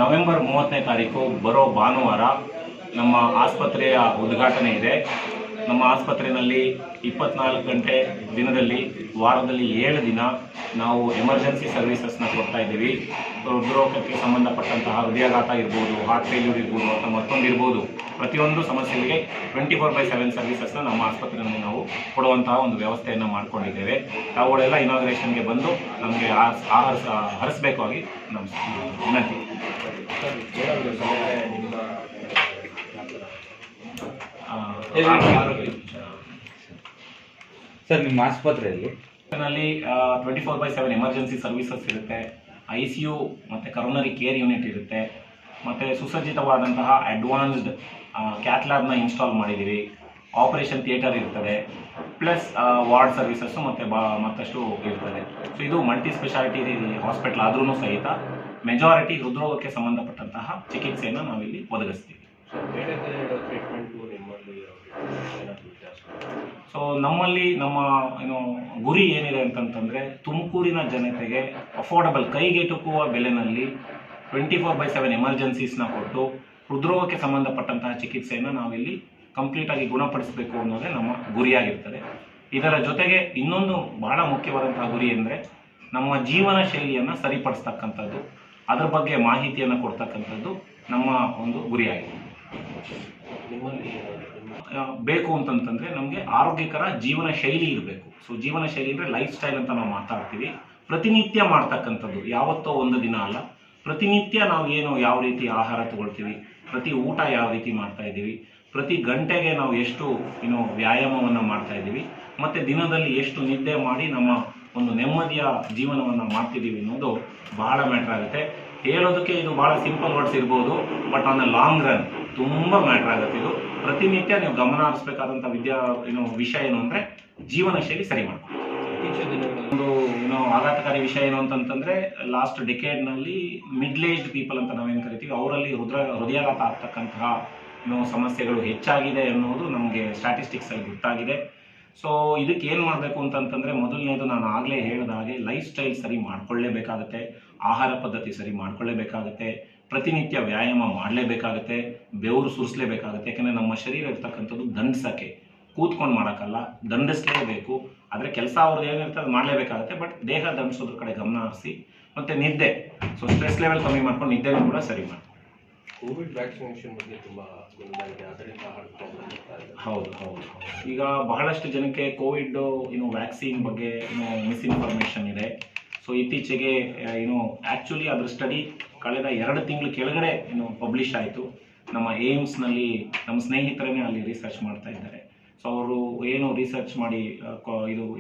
November 30ನೇ ತಾರೀಕು ಬರೋ ಭಾನುವಾರ ನಮ್ಮ ಆಸ್ಪತ್ರೆಯ ಉದ್ಘಾಟನೆ ಇದೆ. ನಮ್ಮ ಆಸ್ಪತ್ರೆಯಲ್ಲಿ 24 ಗಂಟೆ ದಿನದಲ್ಲಿ ವಾರದಲ್ಲಿ 7 ದಿನ ನಾವು ಎಮರ್ಜೆನ್ಸಿ ಸರ್ವಿಸಸ್ನ ಕೊಡ್ತಾ ಇದ್ದೀವಿ. ಹೃದ್ರೋಗಕ್ಕೆ ಸಂಬಂಧಪಟ್ಟಂತಹ ಹೃದಯಾಘಾತ ಇರ್ಬೋದು, ಹಾರ್ಟ್ ಫೇಲ್ಯೂರ್ ಇರ್ಬೋದು ಅಥವಾ ಮತ್ತೊಂದು ಇರ್ಬೋದು, ಪ್ರತಿಯೊಂದು ಸಮಸ್ಯೆಗಳಿಗೆ 24/7 ಸರ್ವಿಸಸ್ನ ನಮ್ಮ ಆಸ್ಪತ್ರೆಯಲ್ಲಿ ನಾವು ಕೊಡುವಂತಹ ಒಂದು ವ್ಯವಸ್ಥೆಯನ್ನು ಮಾಡಿಕೊಂಡಿದ್ದೇವೆ. ತಾವುಗಳೆಲ್ಲ ಇನಾಗ್ರೇಷನ್ಗೆ ಬಂದು ನಮಗೆ ಹರಿಸಬೇಕಾಗಿ ನಮ್ಮ ವಿನಂತಿ. ಸರ್, ನಿಮ್ಮ ಆಸ್ಪತ್ರೆಯಲ್ಲಿ 24/7 ಎಮರ್ಜೆನ್ಸಿ ಸರ್ವಿಸಸ್ ಇರುತ್ತೆ. ICU ಮತ್ತು ಕರೋನರಿ ಕೇರ್ ಯೂನಿಟ್ ಇರುತ್ತೆ. ಮತ್ತು ಸುಸಜ್ಜಿತವಾದಂತಹ ಅಡ್ವಾನ್ಸ್ಡ್ ಕ್ಯಾಥ್ಲ್ಯಾಬ್ನ ಇನ್ಸ್ಟಾಲ್ ಮಾಡಿದ್ದೀವಿ. ಆಪರೇಷನ್ ಥಿಯೇಟರ್ ಇರ್ತದೆ, ಪ್ಲಸ್ ವಾರ್ಡ್ ಸರ್ವಿಸಸ್ಸು ಮತ್ತಷ್ಟು ಇರ್ತದೆ. ಸೊ ಇದು ಮಲ್ಟಿ ಸ್ಪೆಷಾಲಿಟಿ ಹಾಸ್ಪಿಟಲ್ ಆದ್ರೂ ಸಹಿತ ಮೆಜಾರಿಟಿ ಹೃದ್ರೋಗಕ್ಕೆ ಸಂಬಂಧಪಟ್ಟಂತಹ ಚಿಕಿತ್ಸೆಯನ್ನು ನಾವಿಲ್ಲಿ ಒದಗಿಸ್ತೀವಿ. ಸೊ ನಮ್ಮಲ್ಲಿ ನಮ್ಮ ಗುರಿ ಏನಿದೆ ಅಂತಂತಂದರೆ, ತುಮಕೂರಿನ ಜನತೆಗೆ ಅಫೋರ್ಡಬಲ್, ಕೈಗೆಟುಕುವ ಬೆಲೆನಲ್ಲಿ 24/7 ಎಮರ್ಜೆನ್ಸೀಸ್ನ ಕೊಟ್ಟು ಹೃದ್ರೋಗಕ್ಕೆ ಸಂಬಂಧಪಟ್ಟಂತಹ ಚಿಕಿತ್ಸೆಯನ್ನು ನಾವಿಲ್ಲಿ ಕಂಪ್ಲೀಟಾಗಿ ಗುಣಪಡಿಸಬೇಕು ಅನ್ನೋದೇ ನಮ್ಮ ಗುರಿಯಾಗಿರ್ತದೆ. ಇದರ ಜೊತೆಗೆ ಇನ್ನೊಂದು ಬಹಳ ಮುಖ್ಯವಾದಂತಹ ಗುರಿ ಅಂದರೆ ನಮ್ಮ ಜೀವನ ಶೈಲಿಯನ್ನು ಸರಿಪಡಿಸ್ತಕ್ಕಂಥದ್ದು, ಅದರ ಬಗ್ಗೆ ಮಾಹಿತಿಯನ್ನು ಕೊಡ್ತಕ್ಕಂಥದ್ದು ನಮ್ಮ ಒಂದು ಗುರಿಯಾಗಿದೆ. ಬೇಕು ಅಂತಂತಂದರೆ ನಮಗೆ ಆರೋಗ್ಯಕರ ಜೀವನ ಶೈಲಿ ಇರಬೇಕು. ಸೊ ಜೀವನ ಶೈಲಿ ಅಂದರೆ ಲೈಫ್ ಸ್ಟೈಲ್ ಅಂತ ನಾವು ಮಾತಾಡ್ತೀವಿ. ಪ್ರತಿನಿತ್ಯ ಮಾಡ್ತಕ್ಕಂಥದ್ದು, ಯಾವತ್ತೋ ಒಂದು ದಿನ ಅಲ್ಲ, ಪ್ರತಿನಿತ್ಯ ನಾವು ಯಾವ ರೀತಿ ಆಹಾರ ತಗೊಳ್ತೀವಿ, ಪ್ರತಿ ಊಟ ಯಾವ ರೀತಿ ಮಾಡ್ತಾ ಇದ್ದೀವಿ, ಪ್ರತಿ ಗಂಟೆಗೆ ನಾವು ಎಷ್ಟು ವ್ಯಾಯಾಮವನ್ನು ಮಾಡ್ತಾ ಇದ್ದೀವಿ, ಮತ್ತು ದಿನದಲ್ಲಿ ಎಷ್ಟು ನಿದ್ದೆ ಮಾಡಿ ನಮ್ಮ ಒಂದು ನೆಮ್ಮದಿಯ ಜೀವನವನ್ನು ಮಾಡ್ತಿದ್ದೀವಿ ಅನ್ನೋದು ಬಹಳ ಮ್ಯಾಟ್ರ್ ಆಗುತ್ತೆ. ಹೇಳೋದಕ್ಕೆ ಇದು ಭಾಳ ಸಿಂಪಲ್ ವರ್ಡ್ಸ್ ಇರ್ಬೋದು, but on the long run ತುಂಬ ಮ್ಯಾಟ್ರ್ ಆಗುತ್ತೆ. ಇದು ಪ್ರತಿನಿತ್ಯ ನೀವು ಗಮನ ಹರಿಸಬೇಕಾದಂಥ ವಿಷಯ ಏನು ಅಂದರೆ ಜೀವನ ಶೈಲಿ ಸರಿ ಮಾಡ್ಕೊಂಡು. ಒಂದು ಆಘಾತಕಾರಿ ವಿಷಯ ಏನು ಅಂತಂತಂದರೆ, ಲಾಸ್ಟ್ ಡಿಕೇಡ್ನಲ್ಲಿ ಮಿಡ್ಲ್ ಏಜ್ಡ್ ಪೀಪಲ್ ಅಂತ ನಾವೇನು ಕರಿತೀವಿ, ಅವರಲ್ಲಿ ಹೃದಯಾಘಾತ ಆಗ್ತಕ್ಕಂತಹ ಸಮಸ್ಯೆಗಳು ಹೆಚ್ಚಾಗಿದೆ ಅನ್ನೋದು ನಮಗೆ ಸ್ಟ್ಯಾಟಿಸ್ಟಿಕ್ಸಲ್ಲಿ ಗೊತ್ತಾಗಿದೆ. ಸೊ ಇದಕ್ಕೆ ಏನು ಮಾಡಬೇಕು ಅಂತಂತಂದರೆ, ಮೊದಲನೇದು ನಾನು ಆಗಲೇ ಹೇಳಿದ ಹಾಗೆ ಲೈಫ್ ಸ್ಟೈಲ್ ಸರಿ ಮಾಡ್ಕೊಳ್ಳೇಬೇಕಾಗತ್ತೆ, ಆಹಾರ ಪದ್ಧತಿ ಸರಿ ಮಾಡ್ಕೊಳ್ಳೇಬೇಕಾಗತ್ತೆ, ಪ್ರತಿನಿತ್ಯ ವ್ಯಾಯಾಮ ಮಾಡಲೇಬೇಕಾಗತ್ತೆ, ಬೆವರು ಸುರಿಸಲೇಬೇಕಾಗತ್ತೆ. ಯಾಕೆಂದರೆ ನಮ್ಮ ಶರೀರ ಇರ್ತಕ್ಕಂಥದ್ದು ದಂಡಿಸೋಕ್ಕೆ, ಕೂತ್ಕೊಂಡು ಮಾಡೋಕ್ಕಲ್ಲ, ದಂಡಿಸಲೇಬೇಕು. ಆದರೆ ಕೆಲಸ ಅವ್ರದ್ದು ಏನಿರ್ತದೆ ಅದು ಮಾಡಲೇಬೇಕಾಗತ್ತೆ. ಬಟ್ ದೇಹ ದಂಡಿಸೋದ್ರ ಕಡೆ ಗಮನ ಹರಿಸಿ, ಮತ್ತು ನಿದ್ದೆ, ಸೊ ಸ್ಟ್ರೆಸ್ ಲೆವೆಲ್ ಕಮ್ಮಿ ಮಾಡ್ಕೊಂಡು ನಿದ್ದೆನೂ ಕೂಡ ಸರಿ ಮಾಡಿ. ಕೋವಿಡ್ ವ್ಯಾಕ್ಸಿನೇಷನ್ ಬಗ್ಗೆ ತುಂಬ ಹೌದು. ಈಗ ಬಹಳಷ್ಟು ಜನಕ್ಕೆ ಕೋವಿಡ್ ವ್ಯಾಕ್ಸಿನ್ ಬಗ್ಗೆ ಮಿಸ್ಇನ್ಫಾರ್ಮೇಷನ್ ಇದೆ. ಸೊ ಇತ್ತೀಚೆಗೆ ಆ್ಯಕ್ಚುಲಿ ಅದ್ರ ಸ್ಟಡಿ ಕಳೆದ 2 ತಿಂಗಳ ಕೆಳಗಡೆ ಪಬ್ಲಿಷ್ ಆಯಿತು. ನಮ್ಮ ಏಮ್ಸ್ನಲ್ಲಿ ನಮ್ಮ ಸ್ನೇಹಿತರೇ ಅಲ್ಲಿ ರಿಸರ್ಚ್ ಮಾಡ್ತಾ ಇದ್ದಾರೆ. ಸೊ ಅವರು ರಿಸರ್ಚ್ ಮಾಡಿ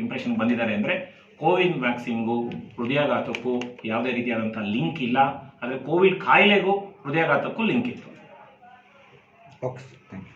ಇಂಪ್ರೆಷನ್ ಬಂದಿದ್ದಾರೆ ಅಂದರೆ, ಕೋವಿಡ್ ವ್ಯಾಕ್ಸಿನ್ಗೂ ಹೃದಯಾಘಾತಕ್ಕೂ ಯಾವುದೇ ರೀತಿಯಾದಂಥ ಲಿಂಕ್ ಇಲ್ಲ. ಆದರೆ ಕೋವಿಡ್ ಕಾಯಿಲೆಗೂ ಹೃದಯಾಘಾತಕ್ಕೂ ಲಿಂಕ್ ಇತ್ತು. Okay, thank you.